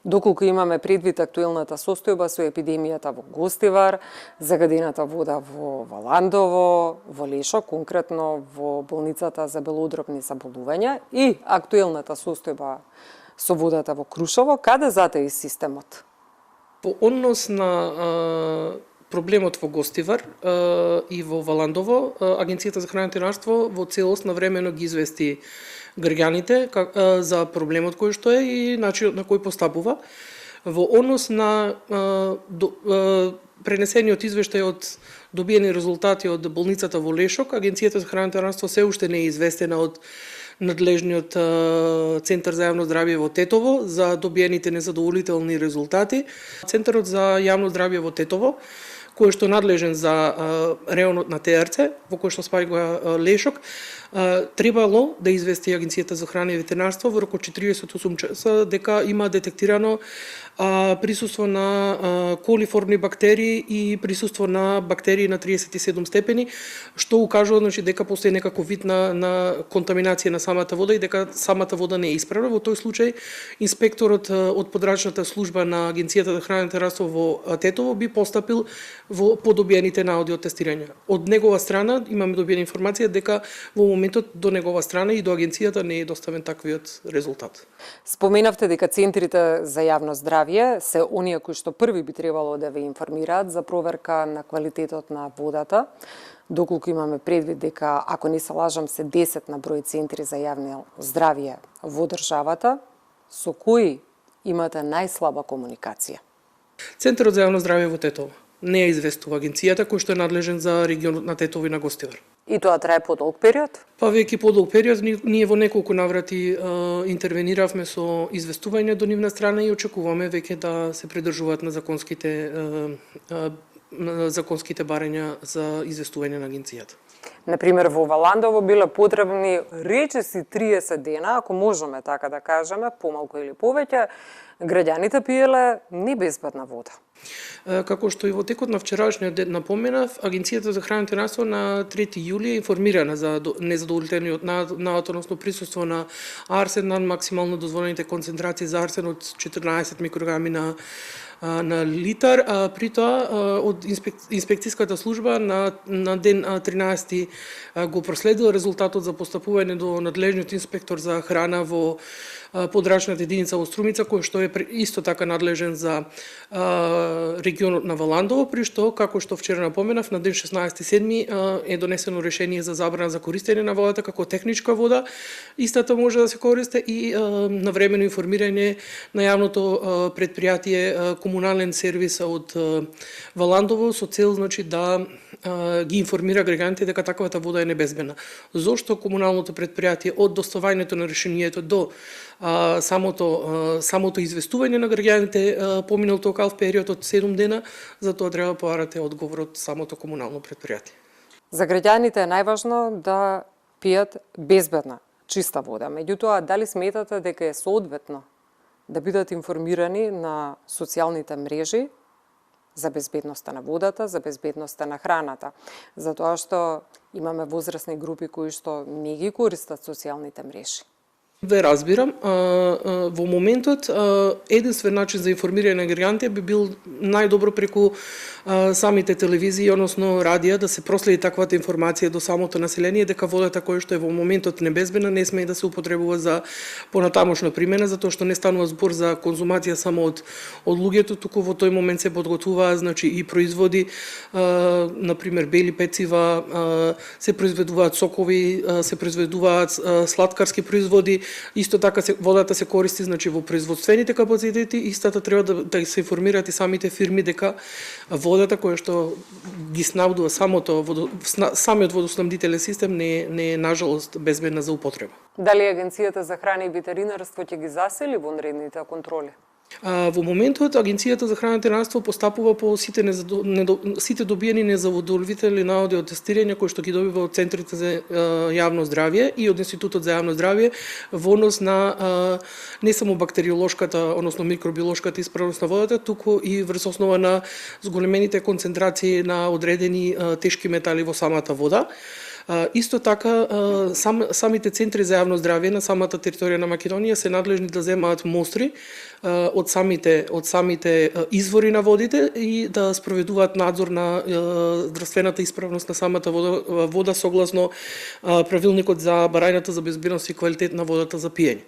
Доколку имаме предвид актуелната состојба со епидемијата во Гостивар, загадената вода во Валандово, во Лешок, конкретно во болницата за белодробни заболувања и актуелната состојба со водата во Крушево, каде затаи системот? По однос на проблемот во Гостивар и во Валандово, Агенцијата за храна и ветеринарство во целост навремено ги извести граѓаните за проблемот кој што е и начинот на кој постапува. Во однос на пренесениот извештај од добиени резултати од болницата во Лешок, Агенцијата за храна и ветеринарство се уште не е известена од надлежниот Центар за јавно здравје во Тетово за добиените незадоволителни резултати. Центарот за јавно здравје во Тетово, кој што надлежен за реонот на ТРЦ, во кој што спаѓа Лешок, требало да извести Агенцијата за храна и ветеринарство во рок од 48 часа дека има детектирано присуство на колиформни бактерии и присуство на бактерии на 37 степени, што укажува дека постои некаков вид на контаминација на самата вода и дека самата вода не е исправна. Во тој случај инспекторот од подрачната служба на Агенцијата за храна и ветеринарство во Тетово би постапил во подобиените наоди од тестирање. Од негова страна имаме добиена информација дека во моментот до негова страна и до агенцијата не е доставен таквиот резултат. Споменавте дека центрите за јавно здравје се оние кои што први би требало да ве информираат за проверка на квалитетот на водата, доколку имаме предвид дека, ако не се лажам, се 10 на број центри за јавно здравје во државата, со кои имате најслаба комуникација? Центарот за јавно здравје во Тетово не ја известува агенцијата кој што е надлежен за регионот на Тетово и на Гостивар. И тоа трае подолг период? Па веќе подолг период, ние во неколку наврати интервениравме со известување до нивна страна и очекуваме веќе да се придржуваат на законските барања за известување на агенцијата. Например, во Валандово биле потребни речиси 30 дена, ако можеме така да кажеме, помалку или повеќе, граѓаните пиеле небезбедна вода. Како што и во текот на вчерашниот ден напоменав, Агенцијата за храна и ветеринарство на 3 јули е информирана за незадоволителниот наод, односно присуство на арсен над максимално дозволените концентрации за арсен од 14 микрограми на литар, при тоа од инспекцијската служба на ден 13 го проследил резултатот за постапување до надлежниот инспектор за храна во подрачната единица во Струмица, кој што е исто така надлежен за регионот на Валандово, при што, како што вчера напоменав, на ден 16.7 е донесено решение за забрана за користење на водата како техничка вода. Истата може да се користи и навремено информирање на јавното предпријатие комунален сервис од Валандово со цел да ги информира граѓаните дека таквата вода е небезбедна. Зошто комуналното предпријатие од доставањето на решението до самото известување на граѓаните поминал токав период од 7 дена, за тоа треба поарате одговор од самото комунално предпријатие. За граѓаните е најважно да пијат безбедна, чиста вода. Меѓутоа, дали сметате дека е соодветно да бидат информирани на социјалните мрежи за безбедноста на водата, за безбедноста на храната, затоа што имаме возрастни групи кои што не ги користат социјалните мрежи? Ве разбирам. Во моментот, единствен начин за информирање на граѓаните би бил најдобро преку самите телевизии, односно радија, да се проследи таквата информација до самото население, дека водата која што е во моментот небезбедна не смее да се употребува за понатамошна примена, затоа што не станува збор за конзумација само од луѓето, туку во тој момент се подготвуваат и производи, например бели пецива, се произведуваат сокови, се произведуваат сладкарски производи. Исто така водата се користи во производствените капацитети, истата треба да се информираат и самите фирми дека водата која што ги снабдува самиот водоснабдителен систем не е нажалост безбедна за употреба. Дали Агенцијата за храна и ветеринарство ќе ги засили во наредните контроли? Во моментот Агенцијата за храна и ветеринарство постапува по сите добиени незадоволителни наоди од тестирање кои што ги добива од центрите за јавно здравје и од Институтот за јавно здравје во однос на не само бактериолошката, односно микробиолошката исправност на водата, туку и врз основа на зголемените концентрации на одредени тешки метали во самата вода. Исто така, самите центри за јавно здравје на самата територија на Македонија се надлежни да земаат мостри од самите извори на водите и да спроведуваат надзор на здравствената исправност на самата вода согласно правилникот за барањата за безбедност и квалитет на водата за пиење.